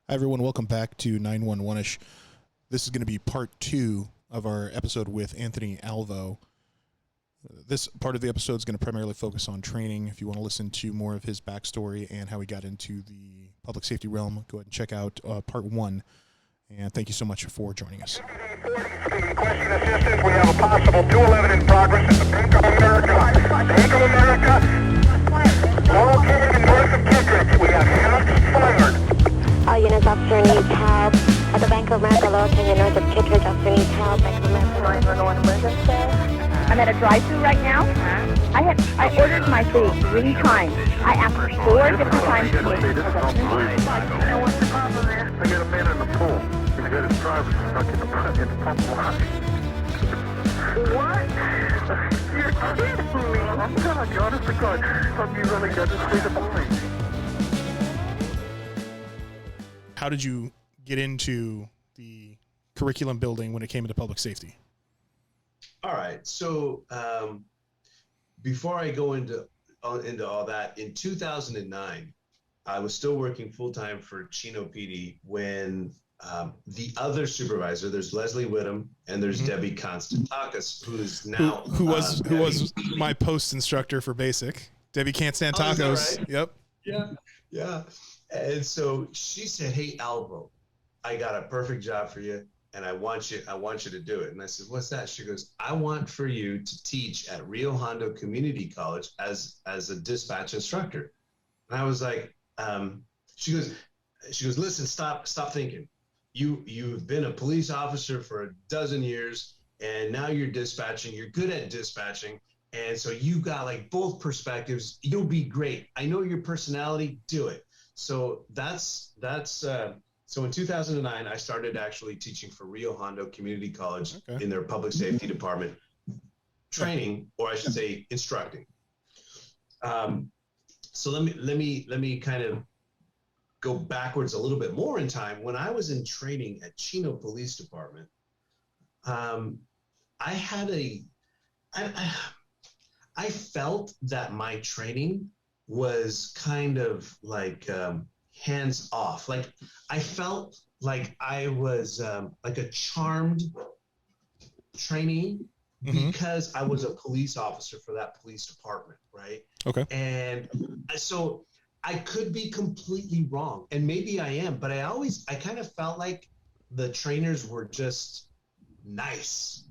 Hi, everyone. Welcome back to 911-ish. This is going to be part 2 of our episode with Anthony Alvo. This part of the episode is going to primarily focus on training. If you want to listen to more of his backstory and how he got into the public safety realm, go ahead and check out part 1. And thank you so much for joining us. Question assistance. We have a possible 211 in progress at the Bank of America. Bank of America. Located in north of Kittredge. We have shots fired. All units, officer needs help. At the Bank of America, located north of Kittredge, officer needs help. Bank of America, 911 emergency. I'm at a drive-thru right now. I ordered my food 3 times. I asked 4 different times to I know what the problem is. I got a man in the pool. He's got his driver stuck in the pump line. What? You're kidding me. I'm telling you, honest to God, something you really got to say to believe. How did you get into the curriculum building when it came into public safety? All right. So before I go into all that, in 2009, I was still working full-time for Chino PD when the other supervisor, there's Leslie Whittam and there's Debbie Constantakis, who's now who was my post instructor for basic. Debbie can't stand tacos. Right? Yep. Yeah. And so she said, "Hey, Alvo, I got a perfect job for you, and I want you to do it." And I said, "What's that?" She goes, "I want for you to teach at Rio Hondo Community College as a dispatch instructor." And I was like, she goes, "Listen, stop thinking. You've been a police officer for a dozen years, and now you're dispatching. You're good at dispatching, and so you got like both perspectives. You'll be great. I know your personality. Do it." So so in 2009, I started actually teaching for Rio Hondo Community College in their public safety department, training, or I should say instructing. So let me kind of go backwards a little bit more in time. When I was in training at Chino Police Department, I felt that my training was kind of like hands off. Like I felt like I was like a charmed trainee because I was a police officer for that police department, right? Okay. And so I could be completely wrong, and maybe I am, but I kind of felt like the trainers were just nice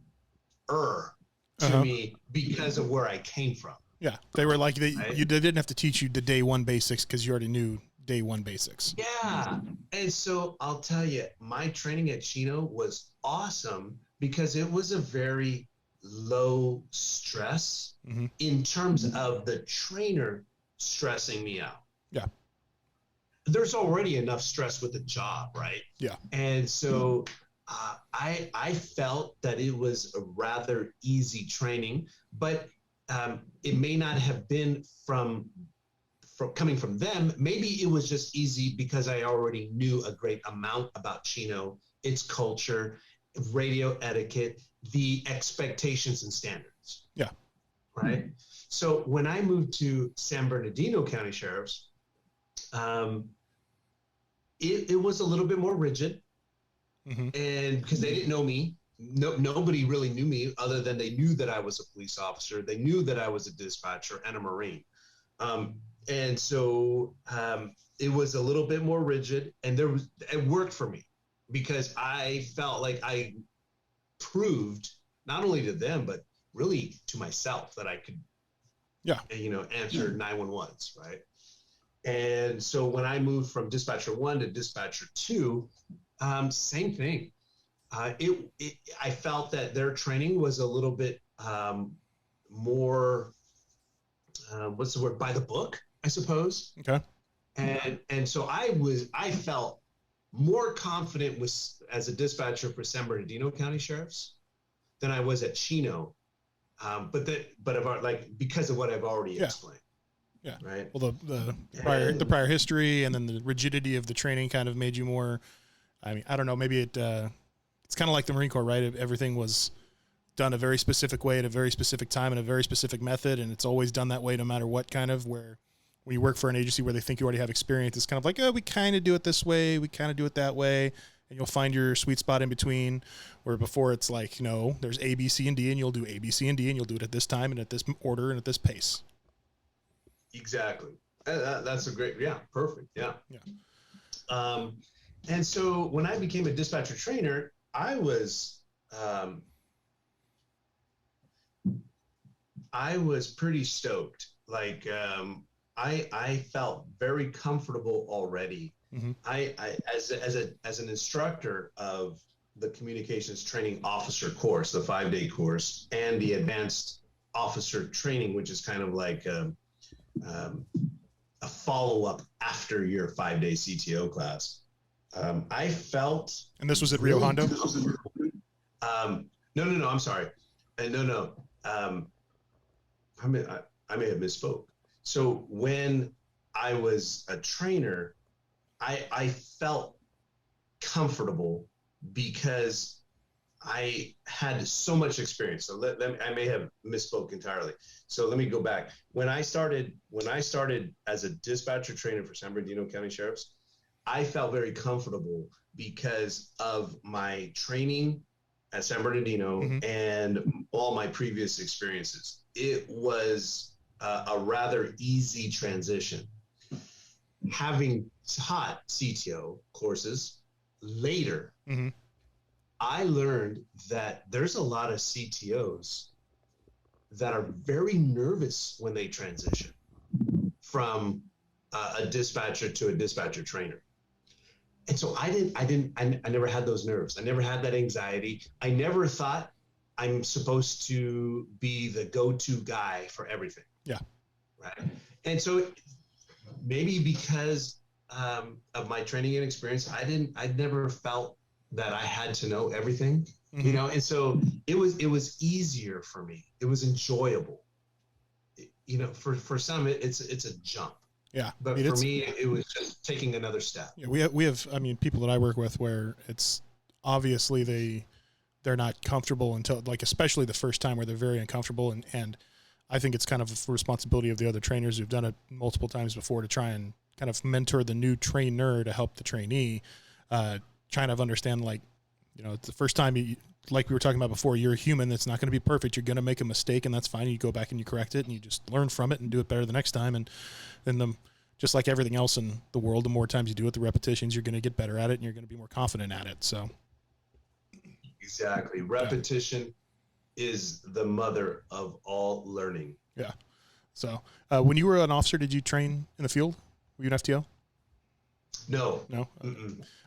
to me because of where I came from. Yeah, they were like they right? they didn't have to teach you the day one basics because you already knew day one basics. Yeah, and so I'll tell you, my training at Chino was awesome because it was a very low stress in terms of the trainer stressing me out. Yeah, there's already enough stress with the job, right? Yeah, and so I felt that it was a rather easy training, but it may not have been from coming from them. Maybe it was just easy because I already knew a great amount about Chino, its culture, radio etiquette, the expectations and standards. Yeah. Right. So when I moved to San Bernardino County Sheriff's, it was a little bit more rigid, and because they didn't know me. Nobody really knew me other than they knew that I was a police officer. They knew that I was a dispatcher and a Marine. And so it was a little bit more rigid, and it worked for me because I felt like I proved not only to them, but really to myself that I could, answer 911s, right? And so when I moved from dispatcher 1 to dispatcher 2, same thing. I felt that their training was a little bit more, what's the word, by the book, I suppose. Okay. And so I felt more confident as a dispatcher for San Bernardino County Sheriff's than I was at Chino, because of what I've already explained. Yeah. Right. Well, the prior history and then the rigidity of the training kind of made you more. I mean, I don't know. Maybe it's kind of like the Marine Corps, right? Everything was done a very specific way at a very specific time in a very specific method, and it's always done that way no matter what kind of where when you work for an agency where they think you already have experience, it's kind of like, oh, we kind of do it this way, we kind of do it that way, and you'll find your sweet spot in between. Where before it's like, no, there's A, B, C, and D, and you'll do A, B, C, and D, and you'll do it at this time and at this order and at this pace. Exactly. That's a great, perfect. Yeah. Yeah. And so when I became a dispatcher trainer, I was pretty stoked. Like, I felt very comfortable already. Mm-hmm. I as an instructor of the communications training officer course, the 5-day course, and the advanced officer training, which is kind of like a follow-up after your 5-day CTO class. I felt, and this was at Rio Hondo. No. I'm sorry. No. I may have misspoke. So when I was a trainer, I felt comfortable because I had so much experience. So I may have misspoke entirely. So let me go back. When I started as a dispatcher trainer for San Bernardino County Sheriffs, I felt very comfortable because of my training at San Bernardino and all my previous experiences. It was a rather easy transition. Having taught CTO courses later, I learned that there's a lot of CTOs that are very nervous when they transition from a dispatcher to a dispatcher trainer. And so I never had those nerves. I never had that anxiety. I never thought I'm supposed to be the go-to guy for everything. Yeah. Right. And so maybe because of my training and experience, I never felt that I had to know everything, you know? And so it was easier for me. It was enjoyable. You know, for some, it's a jump. Yeah. But for me, it was just taking another step. Yeah, we have, I mean, people that I work with where it's obviously they're not comfortable until, like, especially the first time where they're very uncomfortable. And I think it's kind of a responsibility of the other trainers who've done it multiple times before to try and kind of mentor the new trainer to help the trainee, trying to understand, like, you know, it's the first time like we were talking about before, you're a human. That's not going to be perfect. You're going to make a mistake, and that's fine. You go back and you correct it, and you just learn from it and do it better the next time. And then just like everything else in the world, the more times you do it, the repetitions, you're going to get better at it, and you're going to be more confident at it. So exactly. Repetition is the mother of all learning. Yeah. So when you were an officer, did you train in the field? Were you an FTO? No.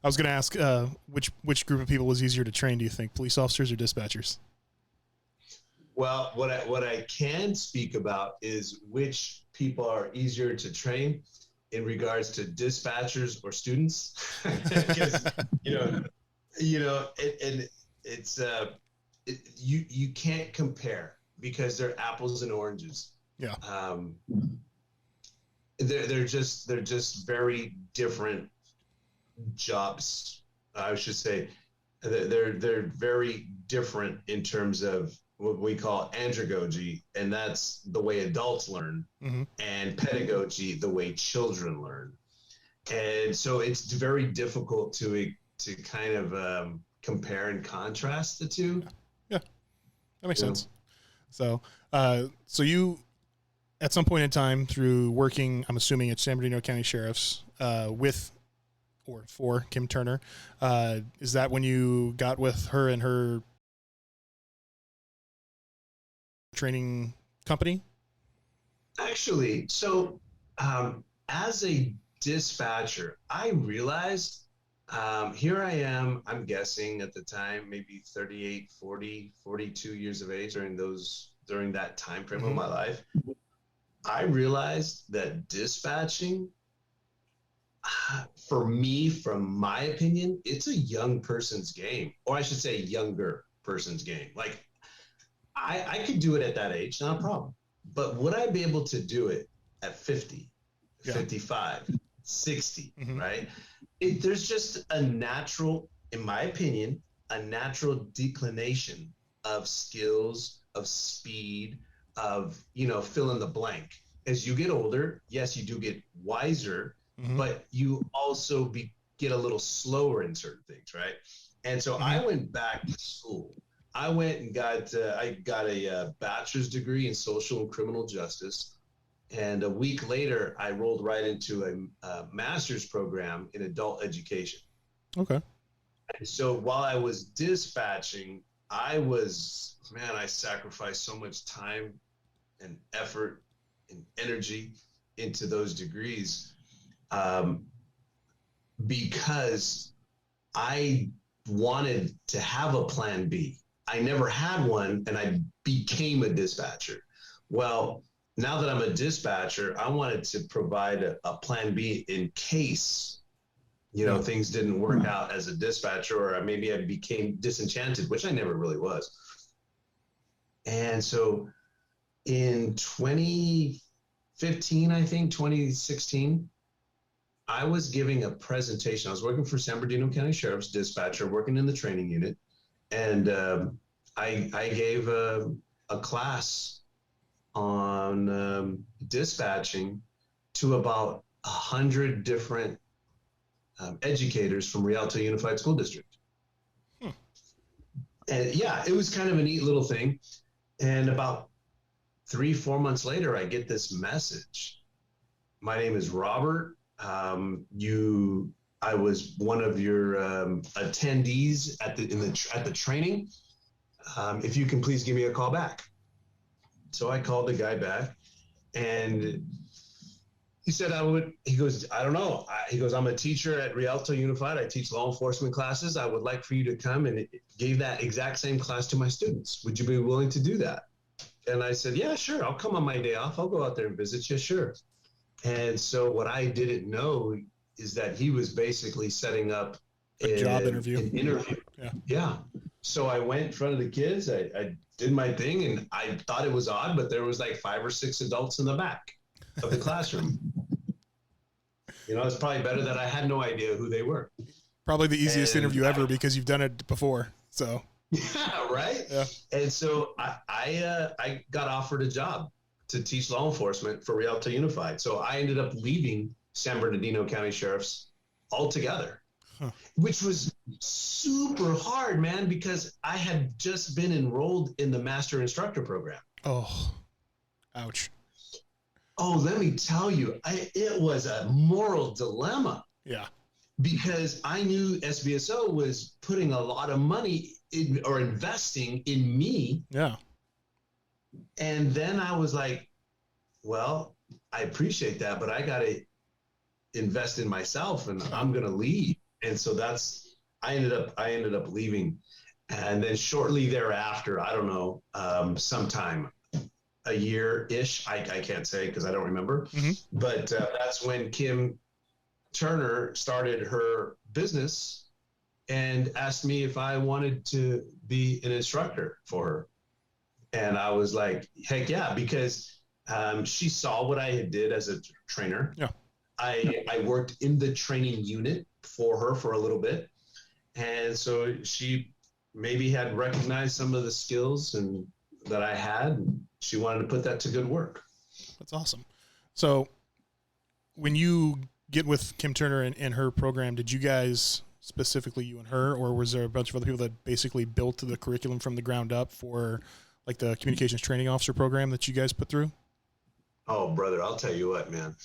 I was going to ask which group of people was easier to train, do you think, police officers or dispatchers? Well, what I can speak about is which people are easier to train in regards to dispatchers or students. Because you can't compare because they're apples and oranges. Yeah. They're just very different jobs. I should say they're very different in terms of what we call andragogy, and that's the way adults learn, and pedagogy, the way children learn. And so it's very difficult to kind of compare and contrast the two. Yeah, that makes sense. So you, at some point in time through working, I'm assuming at San Bernardino County Sheriff's with or for Kim Turner, is that when you got with her and her training company? Actually, so as a dispatcher, I realized here I am, I'm guessing at the time, maybe 38, 40, 42 years of age during that time frame of my life. I realized that dispatching, for me, from my opinion, it's a young person's game, or I should say younger person's game. Like, I could do it at that age, not a problem. But would I be able to do it at 50, 55, 60, right? There's just a natural, in my opinion, a natural declination of skills, of speed, of, fill in the blank. as you get older, yes, you do get wiser, Mm-hmm. but you also get a little slower in certain things, right? And so I went back to school. I went and got a bachelor's degree in social and criminal justice. And a week later, I rolled right into a master's program in adult education. Okay. And so while I was dispatching, I sacrificed so much time and effort and energy into those degrees because I wanted to have a plan B. I never had one, and I became a dispatcher. Well, now that I'm a dispatcher, I wanted to provide a plan B in case, things didn't work out as a dispatcher, or maybe I became disenchanted, which I never really was. And so in 2015, I think 2016, I was giving a presentation. I was working for San Bernardino County Sheriff's dispatcher, working in the training unit. And I gave a class on dispatching to about 100 different educators from Rialto Unified School District. And yeah, it was kind of a neat little thing. And about 3-4 months later, I get this message. My name is Robert. I was one of your attendees at the training. If you can please give me a call back. So I called the guy back, and he said he goes, I don't know. He goes, I'm a teacher at Rialto Unified. I teach law enforcement classes. I would like for you to come, and gave that exact same class to my students. Would you be willing to do that? And I said, yeah, sure. I'll come on my day off. I'll go out there and visit you. Sure. And so what I didn't know is that he was basically setting up a job interview. An interview. Yeah. So I went in front of the kids. I did my thing, and I thought it was odd, but there was like 5 or 6 adults in the back of the classroom. It's probably better that I had no idea who they were. Probably the easiest interview ever because you've done it before. So. Yeah, right? Yeah. And so I got offered a job to teach law enforcement for Rialto Unified. So I ended up leaving San Bernardino County Sheriff's altogether, which was super hard, man, because I had just been enrolled in the master instructor program. Oh, ouch. Oh, let me tell you, it was a moral dilemma. Yeah. Because I knew SBSO was putting a lot of money or investing in me. Yeah. And then I was like, well, I appreciate that, but I got to invest in myself, and I'm going to leave. And so I ended up leaving. And then shortly thereafter, I don't know, sometime a year-ish, I can't say because I don't remember, but that's when Kim Turner started her business and asked me if I wanted to be an instructor for her. And I was like, heck yeah, because she saw what I had did as a trainer. Yeah. I worked in the training unit for her for a little bit. And so she maybe had recognized some of the skills and that I had. And she wanted to put that to good work. That's awesome. So when you get with Kim Turner and her program, did you guys, specifically you and her, or was there a bunch of other people that basically built the curriculum from the ground up for like the communications training officer program that you guys put through? Oh, brother, I'll tell you what, man.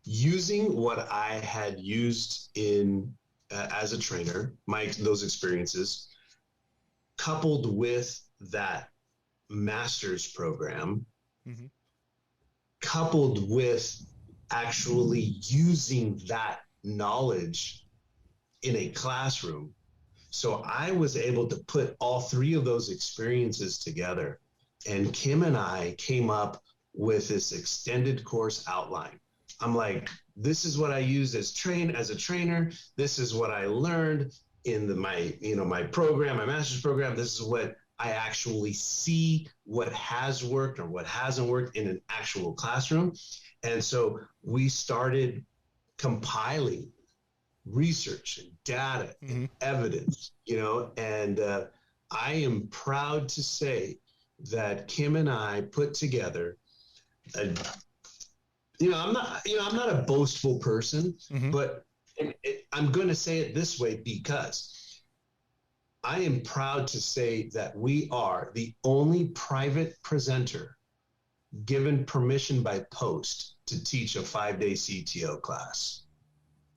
Using what I had used in as a trainer, those experiences, coupled with that master's program, coupled with actually using that knowledge in a classroom. So I was able to put all 3 of those experiences together. And Kim and I came up with this extended course outline. I'm like, this is what I used as a trainer. This is what I learned in my program, my master's program. This is what I actually see what has worked or what hasn't worked in an actual classroom. And so we started compiling research and data and evidence, and I am proud to say that Kim and I put together I'm not a boastful person, but I'm going to say it this way because I am proud to say that we are the only private presenter given permission by post to teach a 5-day CTO class.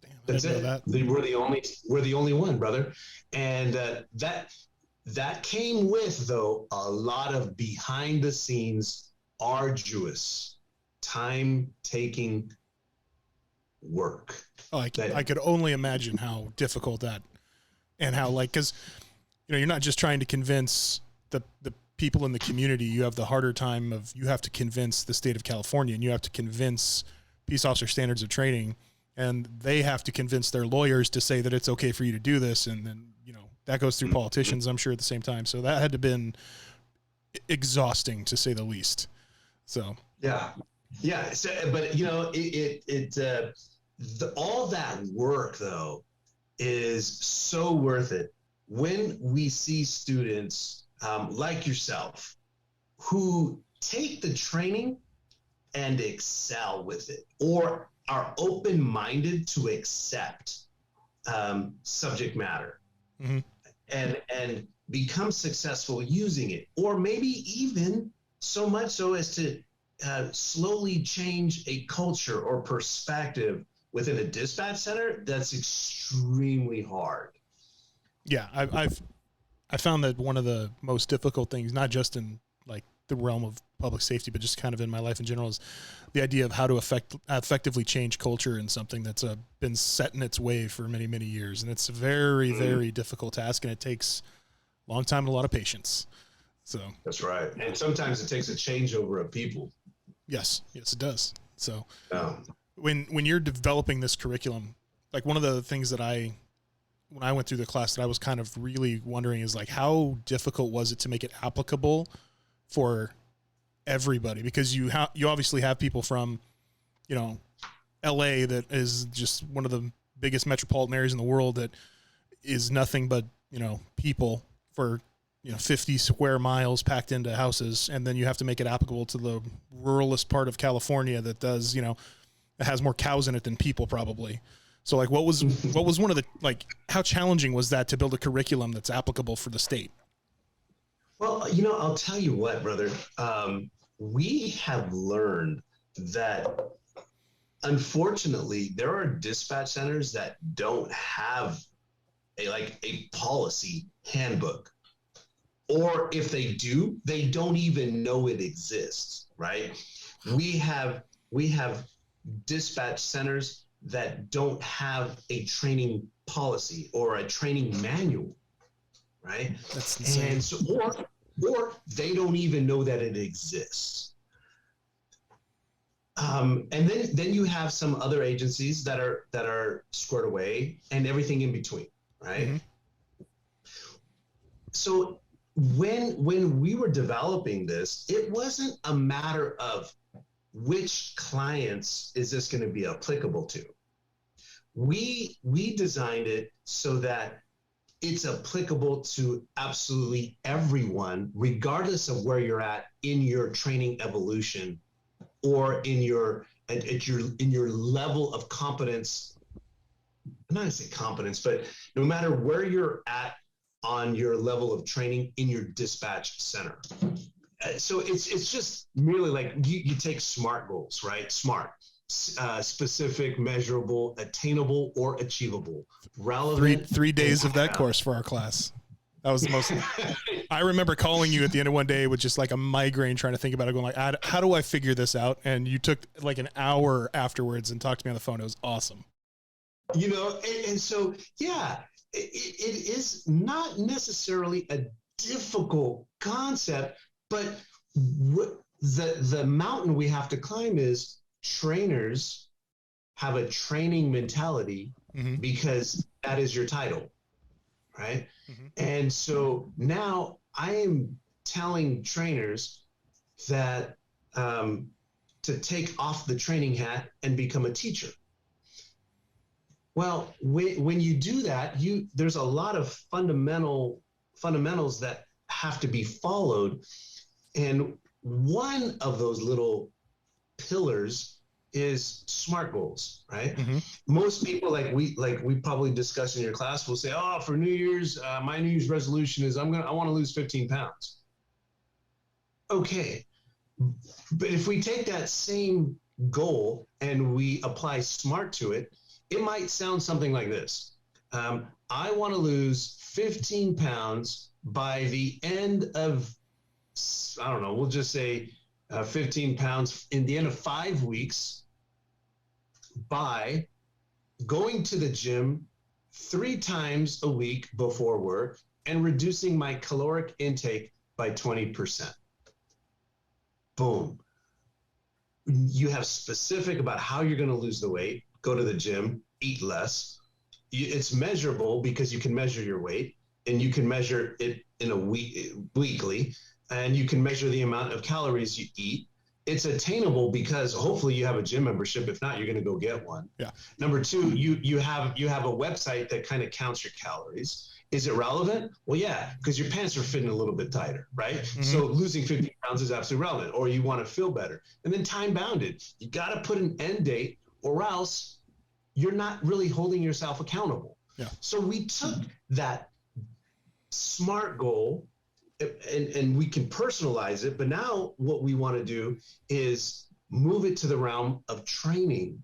Damn, That's it. We're the only one, brother. And that came with, though, a lot of behind the scenes, arduous, time-taking work. Oh, I could only imagine how difficult that, and how, like, because you're not just trying to convince the people in the community. You have the harder time of, you have to convince the state of California, and you have to convince peace officer standards of training, and they have to convince their lawyers to say that it's okay for you to do this, and then that goes through politicians, I'm sure, at the same time. So that had to have been exhausting, to say the least. So yeah. So, but all that work, though, is so worth it when we see students like yourself who take the training and excel with it, or are open-minded to accept subject matter, and become successful using it, or maybe even so much so as to slowly change a culture or perspective within a dispatch center. That's extremely hard. Yeah, I found that one of the most difficult things, not just in like the realm of public safety, but just kind of in my life in general, is the idea of how to effectively change culture in something that's been set in its way for many, many years. And it's a very, very difficult task, and it takes a long time and a lot of patience. So that's right. And sometimes it takes a changeover of people. Yes, it does. So when you're developing this curriculum, like, one of the things that when I went through the class that I was kind of really wondering is, like, how difficult was it to make it applicable for everybody? Because you obviously have people from, LA, that is just one of the biggest metropolitan areas in the world, that is nothing but, people for, 50 square miles packed into houses. And then you have to make it applicable to the ruralist part of California that does, it has more cows in it than people probably. So, like, what was one of the, like, how challenging was that to build a curriculum that's applicable for the state? Well, I'll tell you what, brother. We have learned that, unfortunately, there are dispatch centers that don't have a policy handbook. Or if they do, they don't even know it exists, right? We have dispatch centers that don't have a training policy or a training manual, right? That's insane. And so, or they don't even know that it exists. And then you have some other agencies that are squared away, and everything in between, right? So when we were developing this, it wasn't a matter of which clients is this going to be applicable to. We designed it so that it's applicable to absolutely everyone, regardless of where you're at in your training evolution, or in your level of competence. I'm not going to say competence, but no matter where you're at on your level of training in your dispatch center. So it's just merely like you take SMART goals, right? SMART, specific, measurable, attainable, or achievable. Relevant. Three days of that course for our class. That was the most. I remember calling you at the end of one day with just like a migraine, trying to think about it, going like, how do I figure this out? And you took like an hour afterwards and talked to me on the phone. It was awesome. And so, yeah, it is not necessarily a difficult concept, but the mountain we have to climb is trainers have a training mentality, because that is your title, right? And so now I am telling trainers that to take off the training hat and become a teacher. Well, when you do that, there's a lot of fundamentals that have to be followed. And one of those little pillars is SMART goals, right? Mm-hmm. Most people, like we probably discussed in your class, will say, "Oh, for New Year's, my New Year's resolution is I want to lose 15 pounds." Okay, but if we take that same goal and we apply SMART to it, it might sound something like this: I want to lose 15 pounds by the end of, I don't know, we'll just say 15 pounds in the end of 5 weeks by going to the gym 3 times a week before work and reducing my caloric intake by 20%. Boom. You have specific about how you're going to lose the weight, go to the gym, eat less. It's measurable because you can measure your weight, and you can measure it in a weekly, and you can measure the amount of calories you eat. It's attainable because hopefully you have a gym membership. If not, you're going to go get one. Yeah. Number two, you have a website that kind of counts your calories. Is it relevant? Well, yeah, because your pants are fitting a little bit tighter, right? Mm-hmm. So losing 50 pounds is absolutely relevant, or you want to feel better. And then time bounded. You got to put an end date, or else you're not really holding yourself accountable. Yeah. So we took that SMART goal and we can personalize it. But now what we want to do is move it to the realm of training.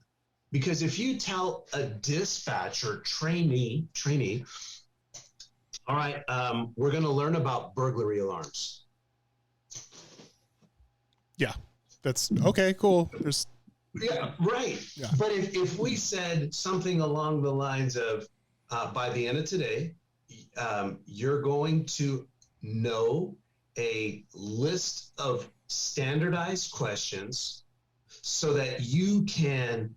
Because if you tell a dispatcher, trainee, all right, we're going to learn about burglary alarms. Yeah, that's okay, cool. Yeah, right. Yeah. But if we said something along the lines of, by the end of today, you're going to know a list of standardized questions so that you can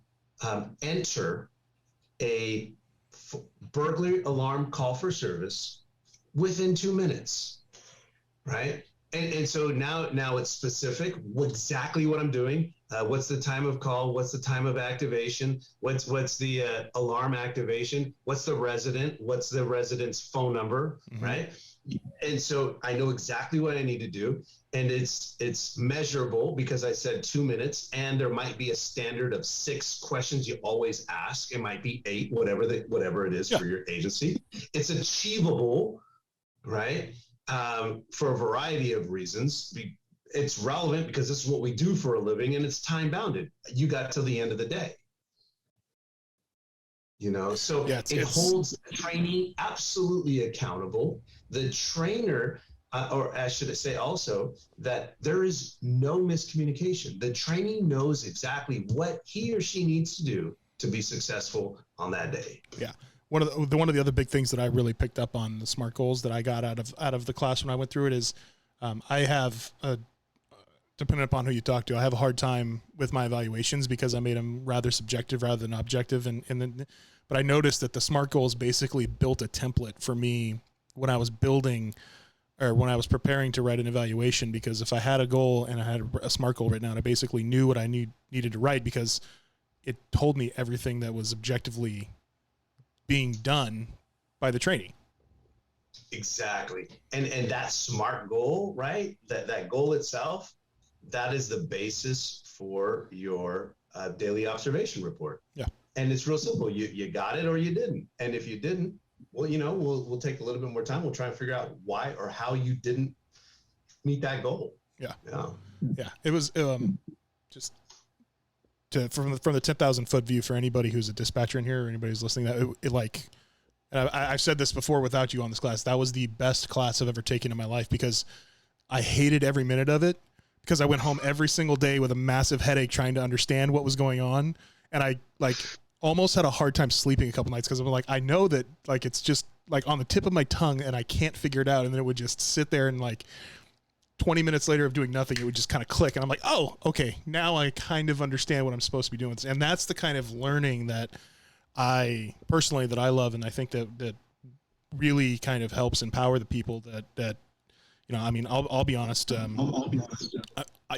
enter a burglary alarm call for service within 2 minutes, right? And so now it's specific, exactly what I'm doing. What's the time of call? What's the time of activation? What's the alarm activation? What's the resident? What's the resident's phone number, mm-hmm. right? And so I know exactly what I need to do. And it's measurable because I said 2 minutes, and there might be a standard of 6 questions you always ask. It might be 8, whatever it is for your agency. It's achievable, right? For a variety of reasons. It's relevant because this is what we do for a living, and it's time bounded. You got till the end of the day. So it holds the trainee absolutely accountable. The trainer, or I should say also, that there is no miscommunication. The trainee knows exactly what he or she needs to do to be successful on that day. Yeah. One of the other big things that I really picked up on the SMART goals that I got out of the class when I went through it is I have depending upon who you talk to, I have a hard time with my evaluations because I made them rather subjective rather than objective. But I noticed that the SMART goals basically built a template for me when I was building or when I was preparing to write an evaluation, because if I had a goal and I had a SMART goal written out, I basically knew what I needed to write because it told me everything that was objectively being done by the trainee. Exactly. And that SMART goal, right? That goal itself, that is the basis for your daily observation report. Yeah. And it's real simple. You got it or you didn't. And if you didn't, well, we'll take a little bit more time. We'll try and figure out why or how you didn't meet that goal. Yeah. Yeah. Yeah. It was just from the 10,000 foot view for anybody who's a dispatcher in here or anybody who's listening, that I've said this before without you on this class, that was the best class I've ever taken in my life because I hated every minute of it because I went home every single day with a massive headache trying to understand what was going on. And I almost had a hard time sleeping a couple nights because I'm like, I know that it's just on the tip of my tongue and I can't figure it out. And then it would just sit there and 20 minutes later of doing nothing, it would just kind of click. And I'm like, oh, okay, now I kind of understand what I'm supposed to be doing. And that's the kind of learning that I personally, that I love. And I think that really kind of helps empower the people that I'll be honest.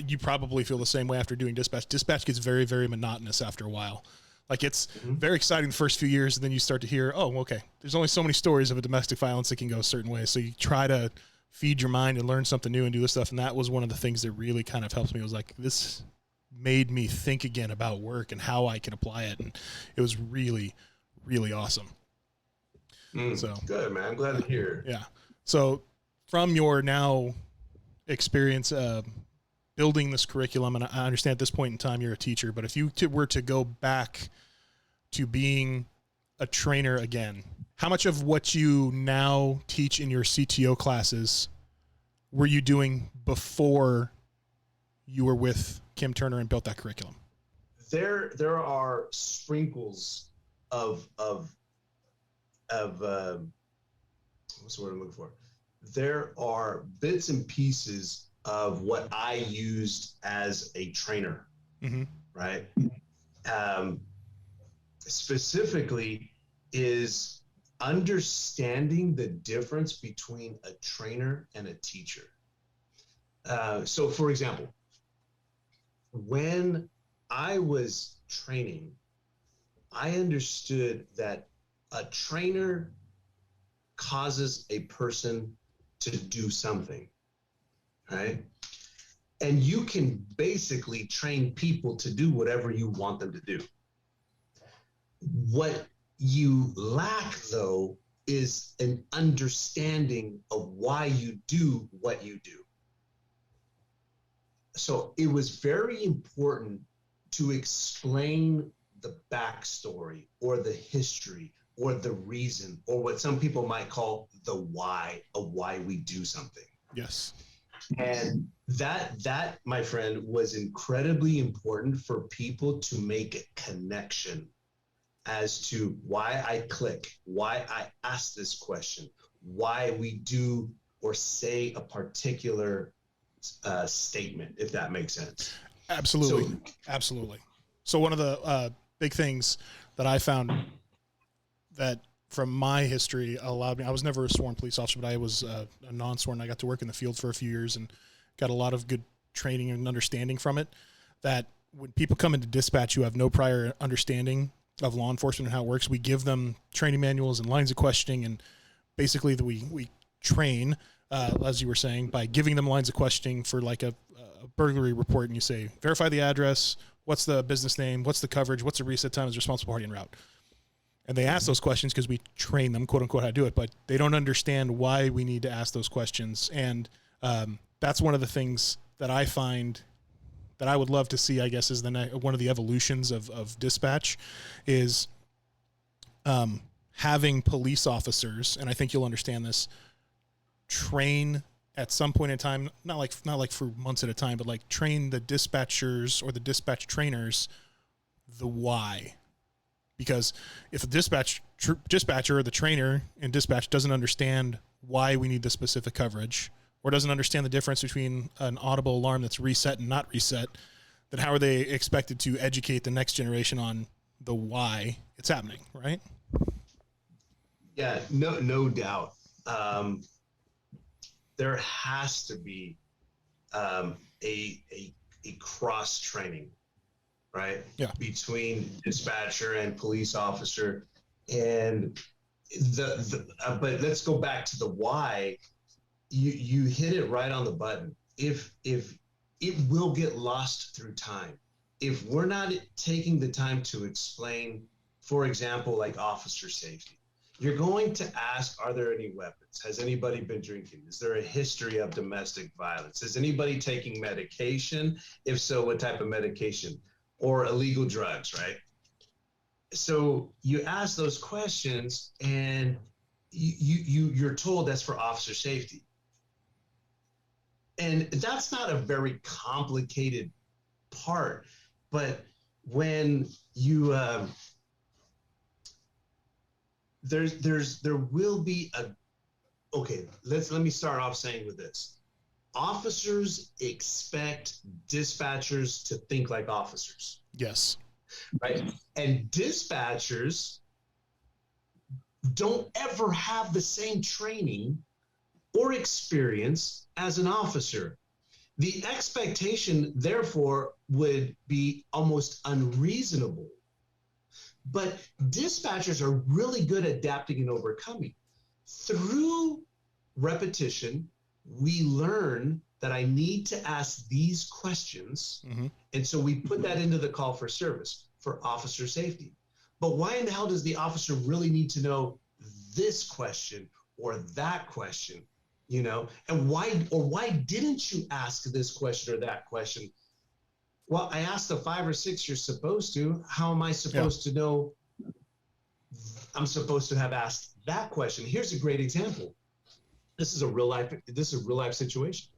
You probably feel the same way after doing dispatch. Dispatch gets very, very monotonous after a while. It's very exciting the first few years, and then you start to hear, oh, okay, there's only so many stories of a domestic violence that can go a certain way. So you try to feed your mind and learn something new and do this stuff. And that was one of the things that really kind of helped me. It was like, this made me think again about work and how I can apply it. And it was really, really awesome. So good, man. I'm glad to hear. Yeah. So from your now experience building this curriculum, and I understand at this point in time you're a teacher, but if you were to go back to being a trainer again, how much of what you now teach in your CTO classes were you doing before you were with Kim Turner and built that curriculum? There are sprinkles of what's the word I'm looking for? There are bits and pieces of what I used as a trainer, right? Specifically is understanding the difference between a trainer and a teacher. So for example, when I was training, I understood that a trainer causes a person to do something, right? And you can basically train people to do whatever you want them to do. What you lack, though, is an understanding of why you do what you do. So it was very important to explain the backstory or the history or the reason, or what some people might call the why of why we do something. Yes. And that, my friend, was incredibly important for people to make a connection as to why I click, why I ask this question, why we do or say a particular statement, if that makes sense. Absolutely. Absolutely. So one of the big things that I found that from my history allowed me, I was never a sworn police officer, but I was a non-sworn. I got to work in the field for a few years and got a lot of good training and understanding from it, that when people come into dispatch who have no prior understanding of law enforcement and how it works, we give them training manuals and lines of questioning, and basically we train, as you were saying, by giving them lines of questioning for like a burglary report, and you say, verify the address, what's the business name, what's the coverage, what's the reset time, is responsible party en route. And they ask those questions because we train them, quote unquote, how to do it, but they don't understand why we need to ask those questions. And that's one of the things that I find that I would love to see, I guess, is one of the evolutions of dispatch is having police officers, and I think you'll understand this, train at some point in time, not like for months at a time, but like train the dispatchers or the dispatch trainers the why. Because if a dispatcher or the trainer in dispatch doesn't understand why we need the specific coverage, or doesn't understand the difference between an audible alarm that's reset and not reset, then how are they expected to educate the next generation on the why it's happening, right? Yeah, no doubt. There has to be a cross training, right? Yeah. Between dispatcher and police officer, and but let's go back to the why. You hit it right on the button. If it will get lost through time, if we're not taking the time to explain, for example, like officer safety, you're going to ask, are there any weapons? Has anybody been drinking? Is there a history of domestic violence? Is anybody taking medication? If so, what type of medication? Or illegal drugs, right? So you ask those questions, and you're told that's for officer safety. And that's not a very complicated part, but when you there will be let me start off saying with this. Officers expect dispatchers to think like officers. Yes. Right? And dispatchers don't ever have the same training or experience as an officer. The expectation, therefore, would be almost unreasonable. But dispatchers are really good at adapting and overcoming through repetition, we learn that I need to ask these questions. Mm-hmm. And so we put that into the call for service for officer safety. But why in the hell does the officer really need to know this question or that question? You know, and why didn't you ask this question or that question? Well, I asked the 5 or 6 you're supposed to. How am I supposed to know I'm supposed to have asked that question? Here's a great example. This is a real life situation.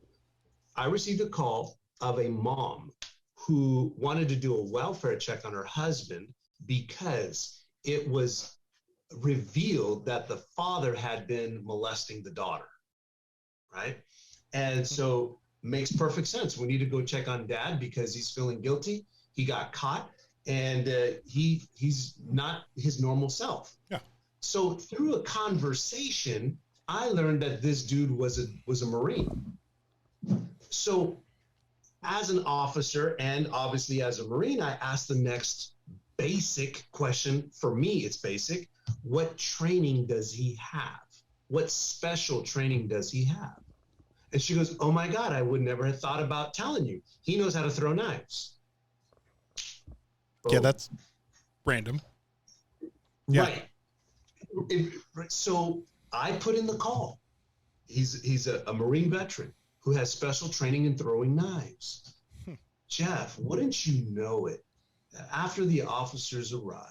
I received a call of a mom who wanted to do a welfare check on her husband because it was revealed that the father had been molesting the daughter, right? And so makes perfect sense. We need to go check on dad because he's feeling guilty. He got caught and he's not his normal self. Yeah. So through a conversation, I learned that this dude was a Marine. So as an officer and obviously as a Marine, I asked the next basic question. For me, it's basic. What training does he have? What special training does he have? And she goes, oh my God, I would never have thought about telling you. He knows how to throw knives. Yeah, that's random. Yeah. Right. So I put in the call. He's a Marine veteran who has special training in throwing knives. Jeff, wouldn't you know it? After the officers arrived,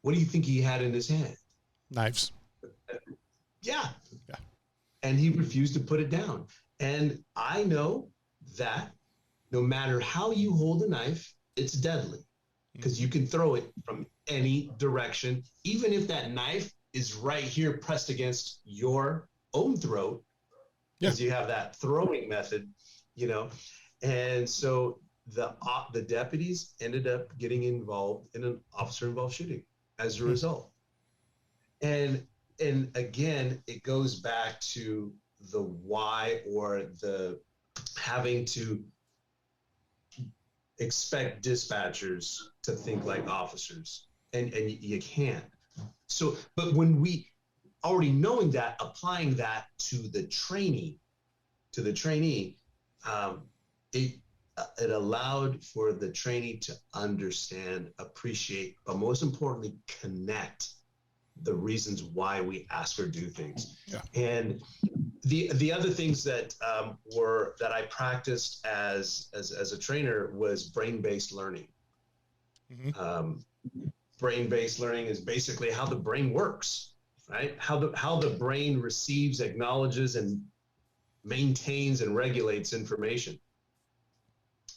what do you think he had in his hand? Knives. Yeah. Yeah. And he refused to put it down. And I know that no matter how you hold a knife, it's deadly because you can throw it from any direction, even if that knife is right here pressed against your own throat, because you have that throwing method, you know. And so the deputies ended up getting involved in an officer-involved shooting as a result. And again, it goes back to the why or the having to expect dispatchers to think like officers, and you can't. So, but when we already knowing that, applying that to the trainee, it allowed for the trainee to understand, appreciate, but most importantly, connect the reasons why we ask or do things. Yeah. And the other things that that I practiced as a trainer was brain-based learning. Mm-hmm. Brain-based learning is basically how the brain works, right? How the brain receives, acknowledges, and maintains and regulates information.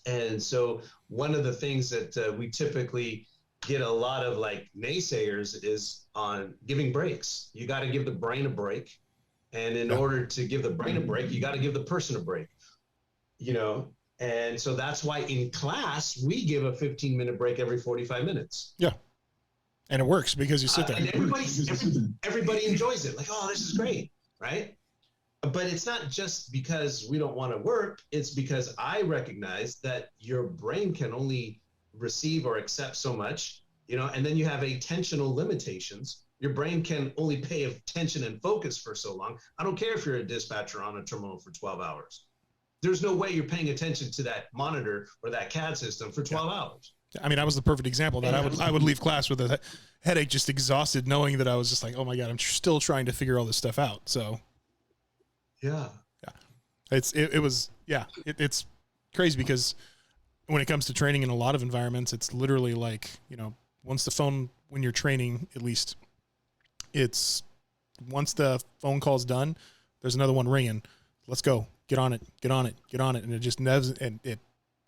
And so one of the things that we typically get a lot of like naysayers is on giving breaks. You got to give the brain a break. And in order to give the brain a break, you got to give the person a break, you know? And so that's why in class, we give a 15-minute break every 45 minutes. Yeah. And it works because you sit there. And everybody enjoys it. Like, oh, this is great, right? But it's not just because we don't want to work. It's because I recognize that your brain can only receive or accept so much, you know, and then you have attentional limitations. Your brain can only pay attention and focus for so long. I don't care if you're a dispatcher on a terminal for 12 hours. There's no way you're paying attention to that monitor or that CAD system for 12 hours. I mean, I was the perfect example of that. I would leave class with a headache, just exhausted, knowing that I was just like, oh my God, I'm still trying to figure all this stuff out. So yeah, it's crazy because when it comes to training in a lot of environments, it's literally like, you know, once the phone, when you're training, at least it's once the phone call's done, there's another one ringing. Let's go. Get on it. And it just never, and it,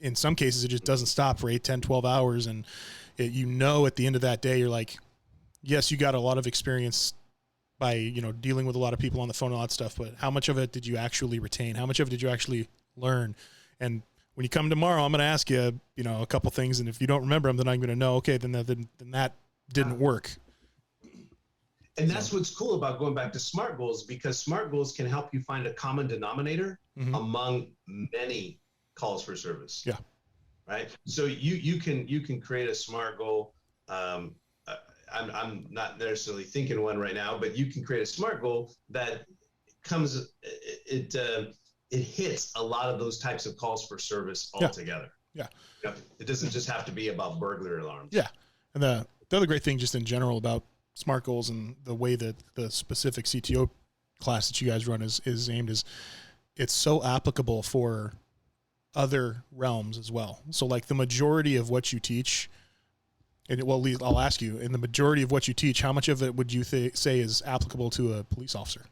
in some cases, it just doesn't stop for 8, 10, 12 hours. And you know, at the end of that day, you're like, yes, you got a lot of experience by, you know, dealing with a lot of people on the phone and all that stuff, but how much of it did you actually retain? How much of it did you actually learn? And when you come tomorrow, I'm going to ask you, you know, a couple things. And if you don't remember them, then I'm going to know, okay, then that didn't work. And that's what's cool about going back to SMART goals, because SMART goals can help you find a common denominator among many calls for service. Yeah. Right. So you can create a SMART goal. I'm not necessarily thinking one right now, but you can create a SMART goal that comes it hits a lot of those types of calls for service altogether. Yeah. It doesn't just have to be about burglar alarms. Yeah. And the other great thing just in general about SMART goals and the way that the specific CTO class that you guys run is aimed is it's so applicable for other realms as well. So like the majority of what you teach, and well, I'll ask you, in the majority of what you teach, how much of it would you say is applicable to a police officer?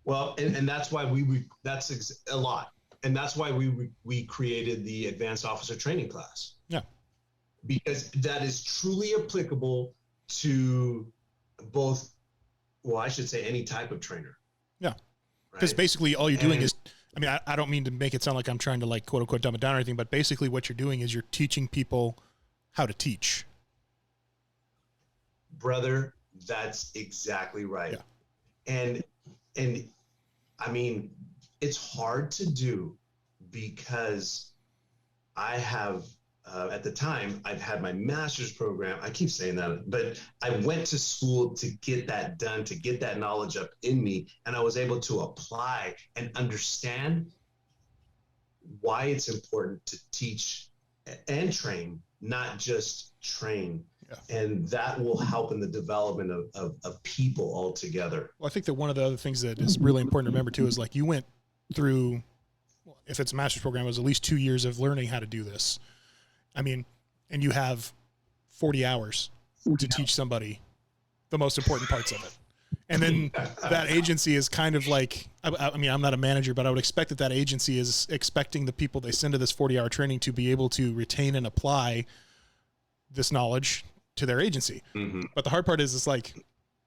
Well, and that's why that's a lot. And that's why we created the advanced officer training class. Yeah. Because that is truly applicable to both, well, I should say any type of trainer. Yeah. Because basically all you're doing is, I mean, I don't mean to make it sound like I'm trying to like quote unquote dumb it down or anything, but basically what you're doing is you're teaching people how to teach. Brother, that's exactly right. Yeah. And I mean, it's hard to do because I have, at the time, I've had my master's program. I keep saying that, but I went to school to get that done, to get that knowledge up in me. And I was able to apply and understand why it's important to teach and train, not just train. Yeah. And that will help in the development of people altogether. Well, I think that one of the other things that is really important to remember too is like you went through, if it's a master's program, it was at least 2 years of learning how to do this. I mean, and you have 40 hours to teach somebody the most important parts of it. And then that agency is kind of like, I mean, I'm not a manager, but I would expect that agency is expecting the people they send to this 40-hour training to be able to retain and apply this knowledge to their agency. Mm-hmm. But the hard part is it's like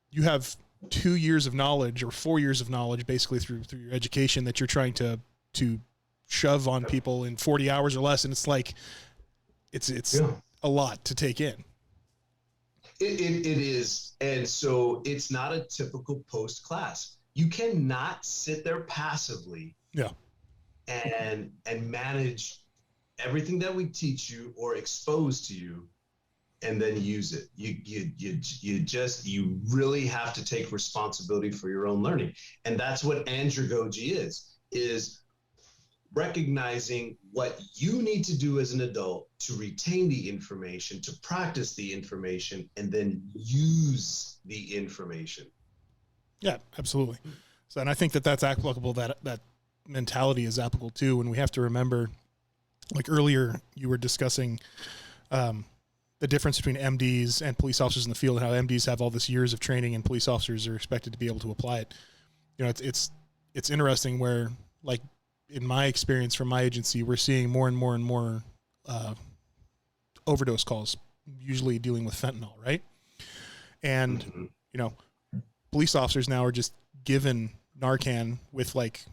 you have 2 years of knowledge or 4 years of knowledge basically through your education that you're trying to shove on people in 40 hours or less. And it's like, it's a lot to take in. It is. And so it's not a typical post class. You cannot sit there passively and manage everything that we teach you or expose to you and then use it. You really have to take responsibility for your own learning. And that's what andragogy is recognizing what you need to do as an adult to retain the information, to practice the information, and then use the information. Yeah, absolutely. So, and I think that's applicable, that mentality is applicable too. And we have to remember, like earlier you were discussing the difference between MDs and police officers in the field, and how MDs have all this years of training and police officers are expected to be able to apply it. You know, it's interesting where, like, in my experience from my agency, we're seeing more and more and more overdose calls, usually dealing with fentanyl, right? And, you know, police officers now are just given Narcan with, like,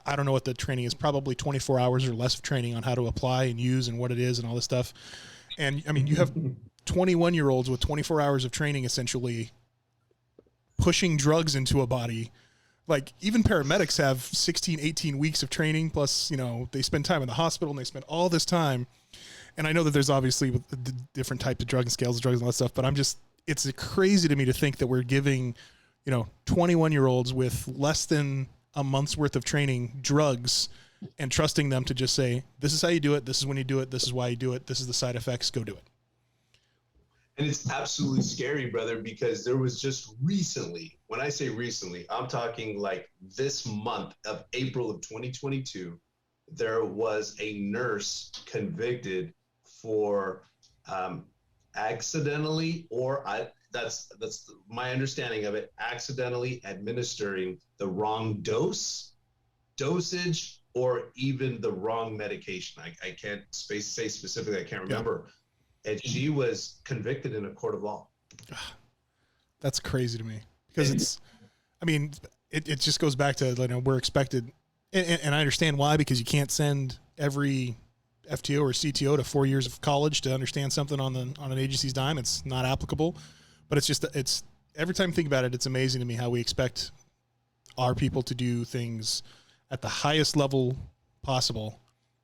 I don't know what the training is, probably 24 hours or less of training on how to apply and use and what it is and all this stuff. And, I mean, you have 21-year-olds with 24 hours of training essentially pushing drugs into a body. Like, even paramedics have 16, 18 weeks of training, plus, you know, they spend time in the hospital and they spend all this time. And I know that there's obviously the different types of drugs and scales of drugs and all that stuff, but it's crazy to me to think that we're giving, you know, 21-year-olds with less than a month's worth of training drugs and trusting them to just say, this is how you do it, this is when you do it, this is why you do it, this is the side effects, go do it. And it's absolutely scary, brother, because there was just recently, when I say recently, I'm talking like this month of April of 2022, there was a nurse convicted for accidentally, or that's my understanding of it, accidentally administering the wrong dosage, or even the wrong medication. I can't say specifically, I can't remember. And she was convicted in a court of law. That's crazy to me, because it just goes back to, you know, we're expected, and I understand why, because you can't send every FTO or CTO to 4 years of college to understand something on an agency's dime. It's not applicable, but it's every time I think about it, it's amazing to me how we expect our people to do things at the highest level possible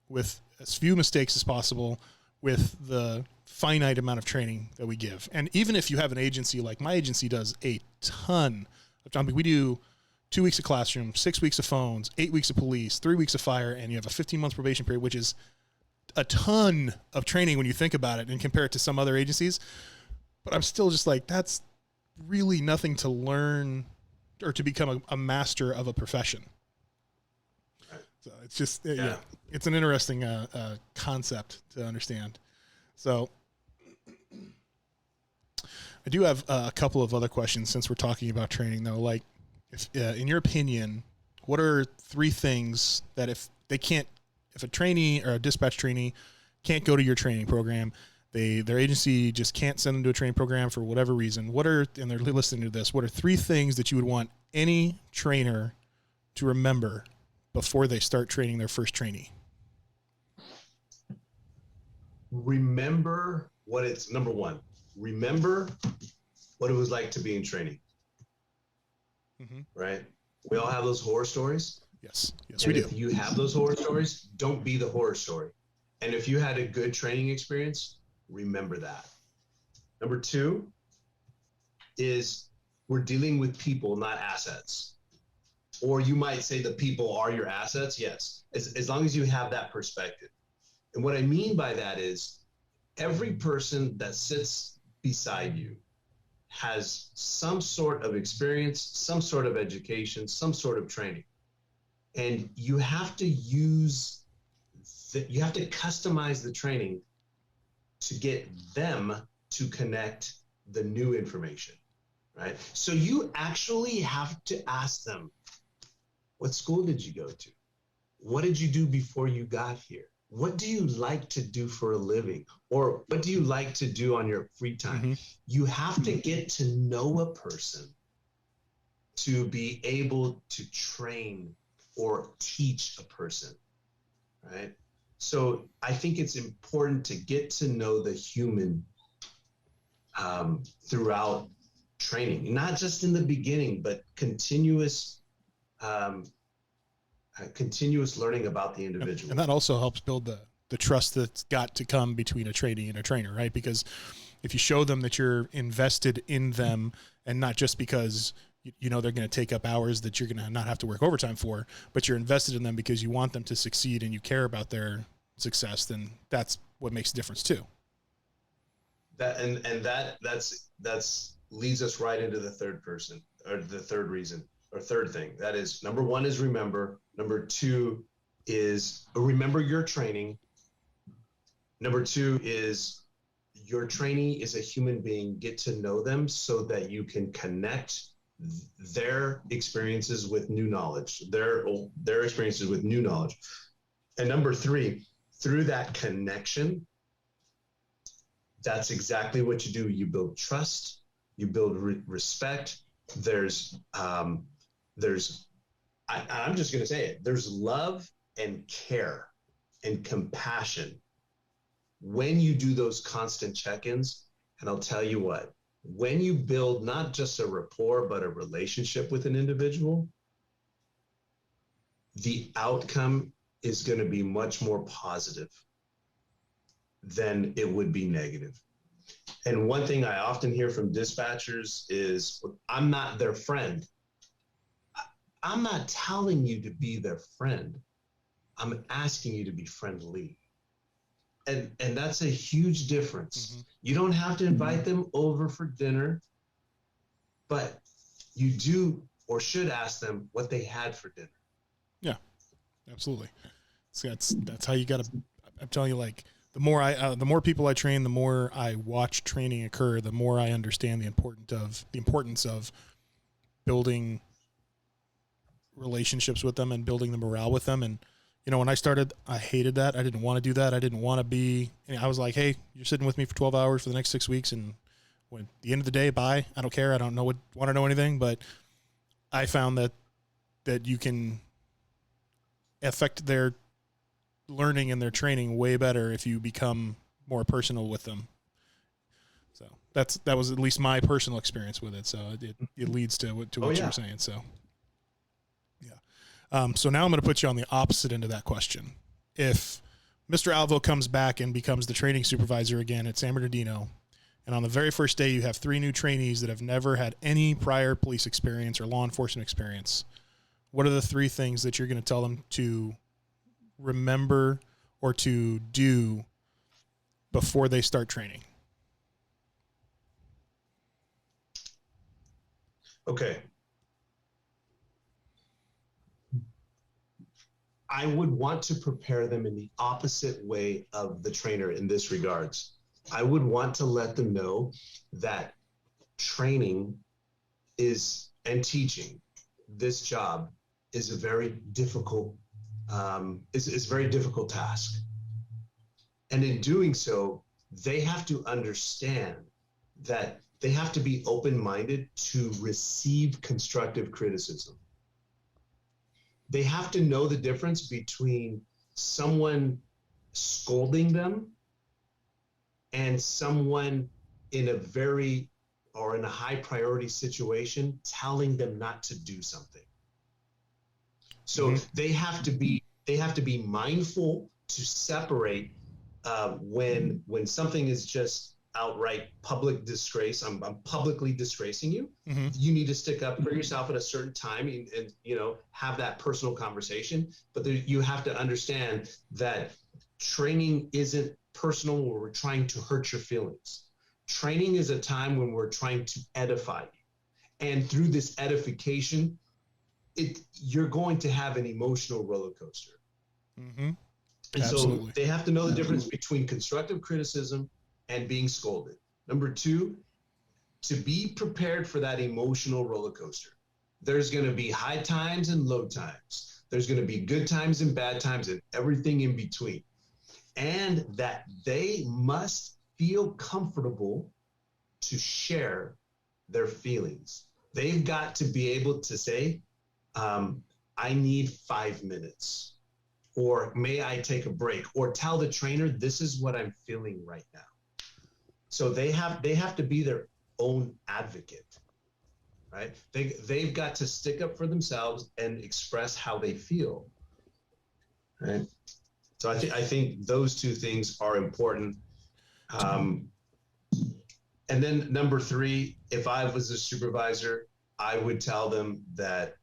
with as few mistakes as possible, with the finite amount of training that we give. And even if you have an agency, like my agency does a ton of time, we do, 2 weeks of classroom, 6 weeks of phones, 8 weeks of police, 3 weeks of fire, and you have a 15-month probation period, which is a ton of training when you think about it and compare it to some other agencies. But I'm still just like, that's really nothing to learn or to become a master of a profession. So it's just, yeah, it's an interesting concept to understand. So I do have a couple of other questions since we're talking about training, though. Like, if, in your opinion, what are 3 things that if a trainee or a dispatch trainee can't go to your training program, their agency just can't send them to a training program for whatever reason, and they're listening to this, what are 3 things that you would want any trainer to remember before they start training their first trainee? Remember what it's, number 1, remember what it was like to be in training. Right? We all have those horror stories. Yes, and we do. If you have those horror stories, don't be the horror story. And if you had a good training experience, remember that. Number 2 is we're dealing with people, not assets. Or you might say the people are your assets. Yes, as long as you have that perspective. And what I mean by that is every person that sits beside you has some sort of experience, some sort of education, some sort of training. And you have to you have to customize the training to get them to connect the new information, right? So you actually have to ask them, what school did you go to? What did you do before you got here? What do you like to do for a living? Or what do you like to do on your free time? You have to get to know a person to be able to train or teach a person, right? So I think it's important to get to know the human throughout training, not just in the beginning, but continuous learning about the individual. And that also helps build the trust that's got to come between a trainee and a trainer, right? Because if you show them that you're invested in them and not just because you know they're going to take up hours that you're going to not have to work overtime for, but you're invested in them because you want them to succeed and you care about their success, then that's what makes a difference too. That's leads us right into the third person, or the third reason, or third thing. That is, number 1 is remember. Number 2 is remember your training. Number 2 is your trainee is a human being. Get to know them so that you can connect their experiences with new knowledge, their experiences with new knowledge. And number 3, through that connection, that's exactly what you do. You build trust, you build respect. I'm just going to say it. There's love and care and compassion when you do those constant check-ins. And I'll tell you what, when you build not just a rapport, but a relationship with an individual, the outcome is going to be much more positive than it would be negative. And one thing I often hear from dispatchers is, I'm not their friend. I'm not telling you to be their friend. I'm asking you to be friendly. And that's a huge difference. You don't have to invite them over for dinner, but you do or should ask them what they had for dinner. Yeah, absolutely. So that's how you got to, I'm telling you, like, the more people I train, the more I watch training occur, the more I understand the importance of building relationships with them and building the morale with them. And, you know, when I started, I hated that. I didn't want to do that. I didn't want to be, I was like, hey, you're sitting with me for 12 hours for the next 6 weeks. And when at the end of the day, bye. I don't care. I don't want to know anything, but I found that you can affect their learning and their training way better if you become more personal with them. So that was at least my personal experience with it. So it leads to what you were saying. So yeah. So now I'm going to put you on the opposite end of that question. If Mr. Alvo comes back and becomes the training supervisor again at San Bernardino, and on the very first day you have 3 new trainees that have never had any prior police experience or law enforcement experience, what are the 3 things that you're going to tell them to remember or to do before they start training? Okay. I would want to prepare them in the opposite way of the trainer in this regards. I would want to let them know that training and teaching this job is a very difficult is a very difficult task. And in doing so, they have to understand that they have to be open-minded to receive constructive criticism. They have to know the difference between someone scolding them and someone in a high priority situation telling them not to do something. So they have to be mindful to separate when something is just outright public disgrace. I'm publicly disgracing you. You need to stick up for yourself at a certain time and have that personal conversation. But you have to understand that training isn't personal where we're trying to hurt your feelings. Training is a time when we're trying to edify you. And through this edification, you're going to have an emotional roller coaster. And Absolutely. so they have to know the difference between constructive criticism and being scolded. Number 2, to be prepared for that emotional roller coaster. There's going to be high times and low times. There's going to be good times and bad times and everything in between. And that they must feel comfortable to share their feelings. They've got to be able to say, I need 5 minutes, or may I take a break, or tell the trainer, this is what I'm feeling right now. So they have to be their own advocate, right? They've got to stick up for themselves and express how they feel, right? So I think those 2 things are important. And then number 3, if I was a supervisor, I would tell them that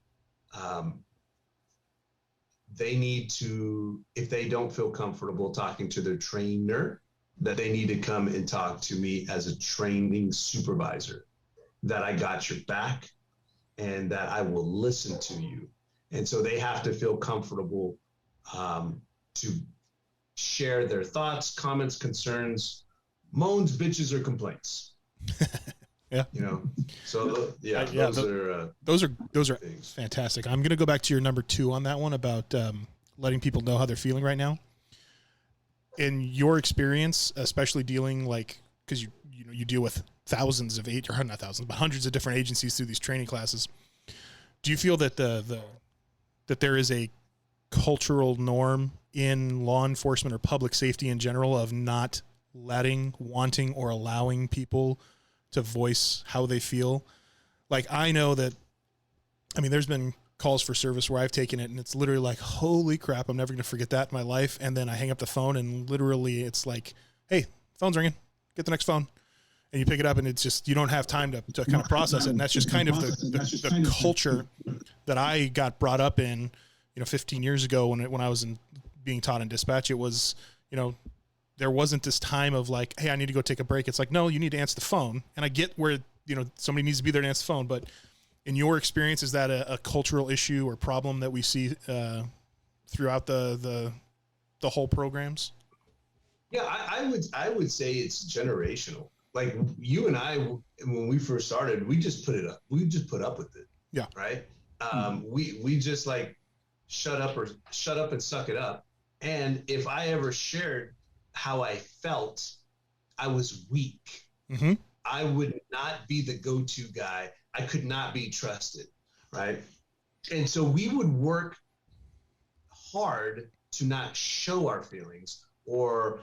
they need to, if they don't feel comfortable talking to their trainer, that they need to come and talk to me as a training supervisor, that I got your back and that I will listen to you. And so they have to feel comfortable to share their thoughts, comments, concerns, moans, bitches, or complaints. Yeah. So those are things. fantastic. I'm going to go back to your number 2 on that one about letting people know how they're feeling right now. In your experience, especially dealing because you deal with thousands of not thousands, but hundreds of different agencies through these training classes. Do you feel that that there is a cultural norm in law enforcement or public safety in general of not wanting, or allowing people to voice how they feel? I know that, there's been calls for service where I've taken it and it's literally like, holy crap, I'm never going to forget that in my life. And then I hang up the phone and literally it's like, hey, phone's ringing, get the next phone. And you pick it up and it's just, you don't have time to kind of process it. And that's just kind of the culture that I got brought up in, 15 years ago when I was being taught in dispatch. It was, there wasn't this time of like, hey, I need to go take a break. It's like, no, you need to answer the phone. And I get where, somebody needs to be there to answer the phone. But in your experience, is that a cultural issue or problem that we see throughout the whole programs? Yeah, I would say it's generational. Like you and I, when we first started, we just put it up. We just put up with it. Yeah. Right. We just like shut up and suck it up. And if I ever shared how I felt, I was weak. Mm-hmm. I would not be the go-to guy. I could not be trusted. Right. And so we would work hard to not show our feelings or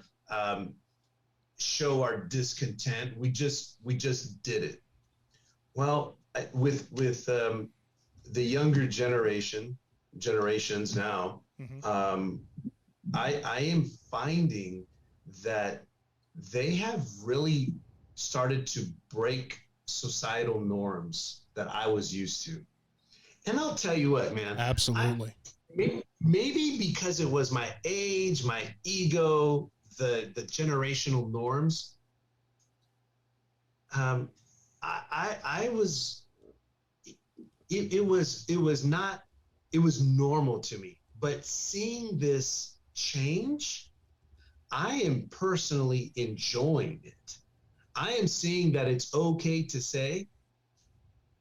show our discontent. We just did it. Well, with the younger generations now, Mm-hmm. I am finding that they have really started to break societal norms that I was used to. And I'll tell you what, man. Absolutely. Maybe because it was my age, my ego, the generational norms. I was. It was normal to me. But seeing this change, I am personally enjoying it. I am seeing that it's okay to say,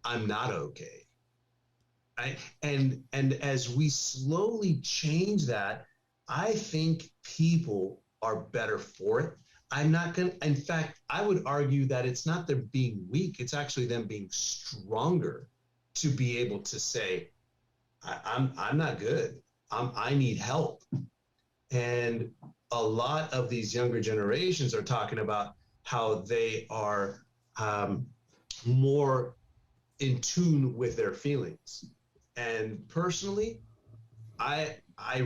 I'm not okay. And as we slowly change that, I think people are better for it. I'm not going to, in fact, I would argue that it's not them being weak. It's actually them being stronger to be able to say, I'm not good. I need help. And a lot of these younger generations are talking about how they are more in tune with their feelings. And personally, I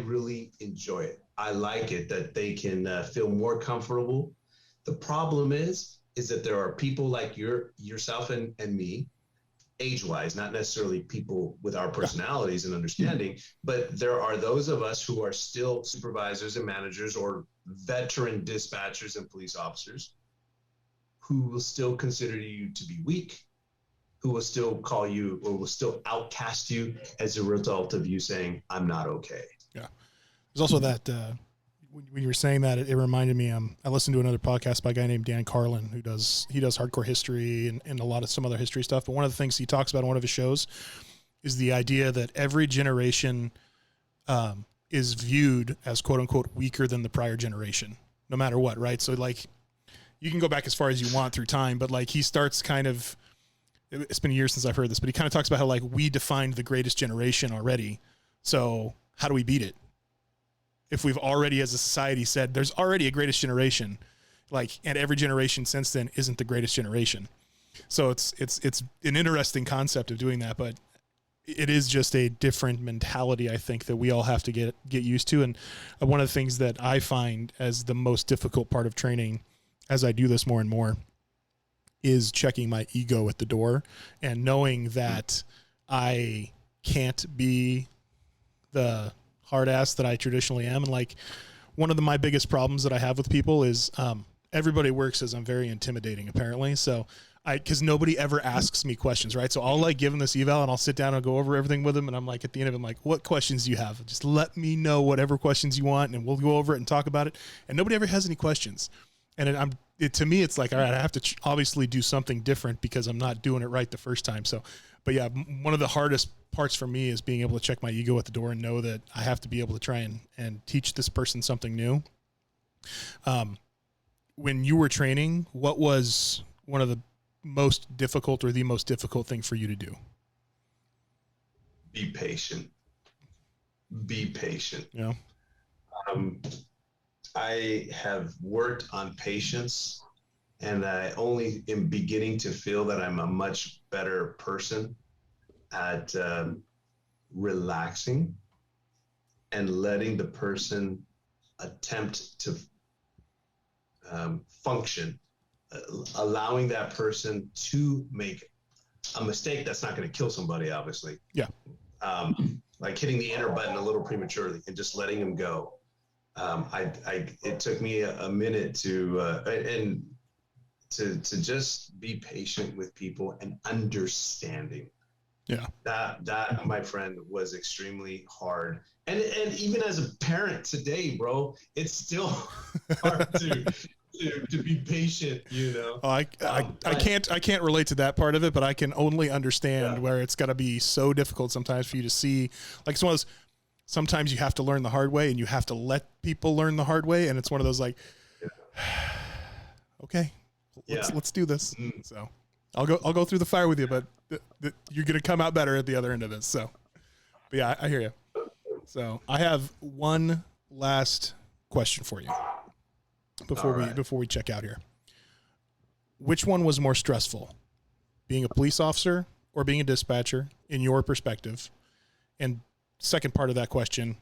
really enjoy it. I like it that they can feel more comfortable. The problem is that there are people like yourself and me, age-wise, not necessarily people with our personalities and understanding, but there are those of us who are still supervisors and managers or veteran dispatchers and police officers who will still consider you to be weak, who will still call you or will still outcast you as a result of you saying, I'm not okay. Yeah. There's also that, when you were saying that, it reminded me, I listened to another podcast by a guy named Dan Carlin, he does hardcore history and a lot of some other history stuff. But one of the things he talks about in one of his shows is the idea that every generation is viewed as quote unquote weaker than the prior generation, no matter what. Right. So like you can go back as far as you want through time, but like he starts kind of, it's been years since I've heard this, but he kind of talks about how like we defined the greatest generation already. So how do we beat it? If we've already as a society said there's already a greatest generation, like, and every generation since then isn't the greatest generation. So it's an interesting concept of doing that, but it is just a different mentality, I think, that we all have to get used to. And one of the things that I find as the most difficult part of training as I do this more and more is checking my ego at the door and knowing that I can't be the hard ass that I traditionally am. And like one of my biggest problems that I have with people is everybody works as I'm very intimidating apparently. So cause nobody ever asks me questions, right? So I'll like give them this eval and I'll sit down and go over everything with them. And I'm like, at the end of it, I'm like, what questions do you have? Just let me know whatever questions you want and we'll go over it and talk about it. And nobody ever has any questions. And to me, it's like, all right, I have to obviously do something different because I'm not doing it right the first time. So, but yeah, one of the hardest parts for me is being able to check my ego at the door and know that I have to be able to try and teach this person something new. When you were training, what was one of the most difficult or the most difficult thing for you to do? Be patient. Be patient. Yeah. I have worked on patience, and I only am beginning to feel that I'm a much better person at relaxing and letting the person attempt to function, allowing that person to make a mistake that's not going to kill somebody, obviously. Yeah. Like hitting the enter button a little prematurely and just letting him go. It took me a minute to just be patient with people and understanding. Yeah. That my friend was extremely hard. And even as a parent today, bro, it's still hard to be patient, you know. I can't relate to that part of it, but I can only understand where it's got to be so difficult sometimes for you to see, like it's one of those, sometimes you have to learn the hard way and you have to let people learn the hard way. And it's one of those like, okay, let's do this. So I'll go through the fire with you, but you're going to come out better at the other end of this. So, but yeah, I hear you. So I have one last question for you before we check out here. Which one was more stressful, being a police officer or being a dispatcher in your perspective? And second part of that question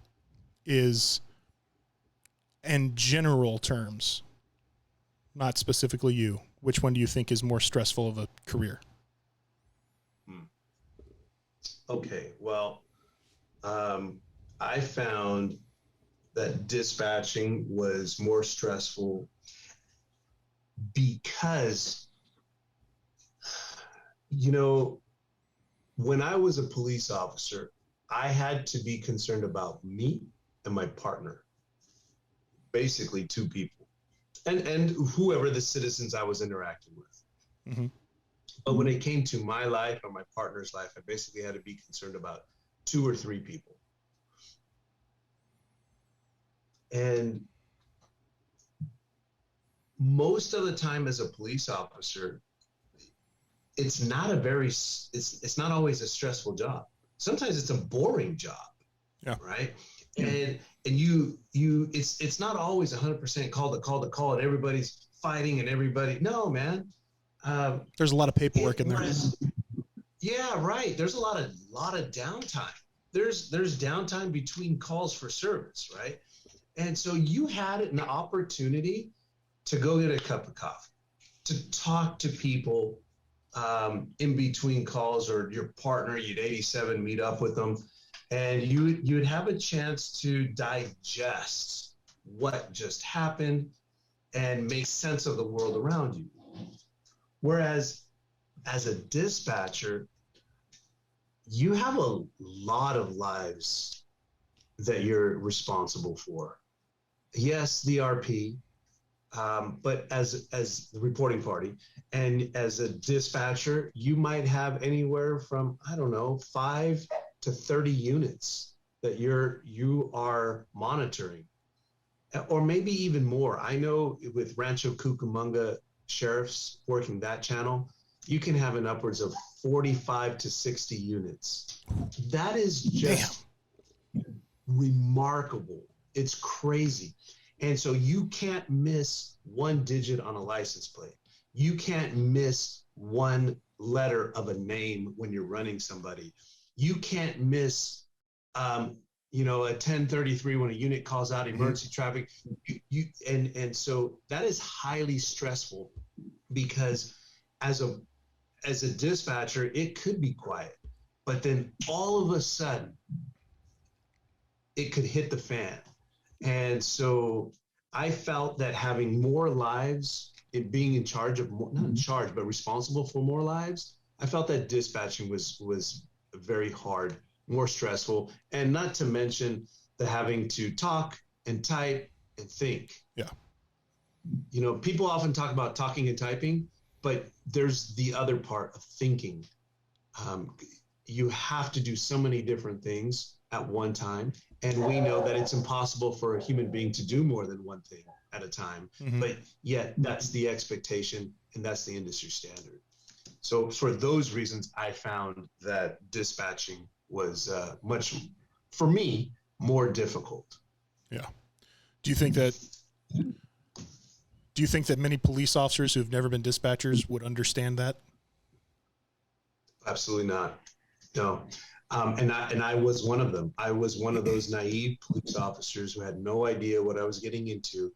is, in general terms, not specifically you, which one do you think is more stressful of a career? Okay, well, I found that dispatching was more stressful because, you know, when I was a police officer, I had to be concerned about me and my partner, basically two people, and whoever the citizens I was interacting with. Mm-hmm. But when it came to my life or my partner's life, I basically had to be concerned about two or three people. And most of the time as a police officer, it's not it's not always a stressful job. Sometimes it's a boring job. Yeah. Right. And it's not always 100% call to call and everybody's fighting and everybody. No, man. There's a lot of paperwork in there. Yeah, right. There's a lot of downtime. There's downtime between calls for service, right? And so you had an opportunity to go get a cup of coffee, to talk to people in between calls, or your partner, you'd 87 meet up with them, and you'd have a chance to digest what just happened and make sense of the world around you. Whereas as a dispatcher, you have a lot of lives that you're responsible for. Yes, the RP, but as the reporting party, and as a dispatcher, you might have anywhere from, I don't know, 5 to 30 units that you are monitoring, or maybe even more. I know with Rancho Cucamonga sheriffs working that channel, you can have an upwards of 45 to 60 units. That is just remarkable. It's crazy. And so you can't miss one digit on a license plate. You can't miss one letter of a name when you're running somebody. You can't miss, a 1033 when a unit calls out emergency traffic. And so that is highly stressful, because as a dispatcher, it could be quiet, but then all of a sudden it could hit the fan. And so I felt that having more lives, and being in charge of more, not in charge, but responsible for more lives, I felt that dispatching was very hard, more stressful, and not to mention the having to talk and type and think. Yeah. People often talk about talking and typing, but there's the other part of thinking. You have to do so many different things at one time. And we know that it's impossible for a human being to do more than one thing at a time. Mm-hmm. But yet that's the expectation, and that's the industry standard. So for those reasons, I found that dispatching was much, for me, more difficult. Yeah. Do you think that many police officers who've never been dispatchers would understand that? Absolutely not. No. And I was one of them. I was one of those naive police officers who had no idea what I was getting into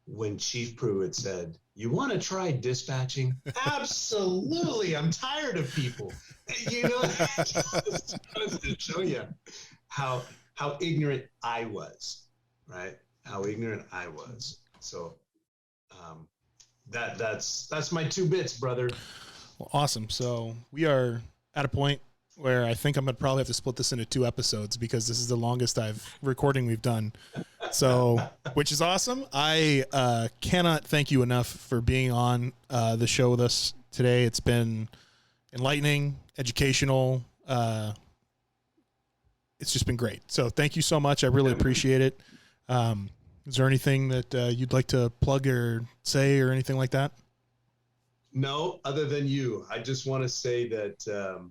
when Chief Pruitt said, "You want to try dispatching?" Absolutely. I'm tired of people. Just to show you how ignorant I was, right? How ignorant I was. So that's my 2 bits, brother. Well, awesome. So we are at a point where I think I'm going to probably have to split this into 2 episodes, because this is the longest recording we've done. So, which is awesome. I cannot thank you enough for being on the show with us today. It's been enlightening, educational. It's just been great. So thank you so much. I really appreciate it. Is there anything that you'd like to plug or say or anything like that? No, other than you. I just want to say that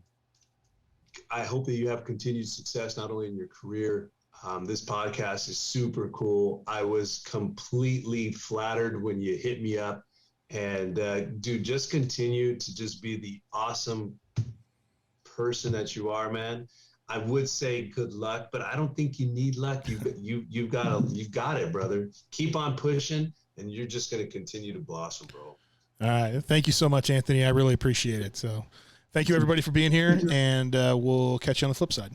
I hope that you have continued success, not only in your career. This podcast is super cool. I was completely flattered when you hit me up. And dude, just continue to just be the awesome person that you are, man. I would say good luck, but I don't think you need luck. You've got it, brother. Keep on pushing, and you're just going to continue to blossom, bro. All right. Thank you so much, Anthony. I really appreciate it. So Thank you, everybody, for being here, and we'll catch you on the flip side.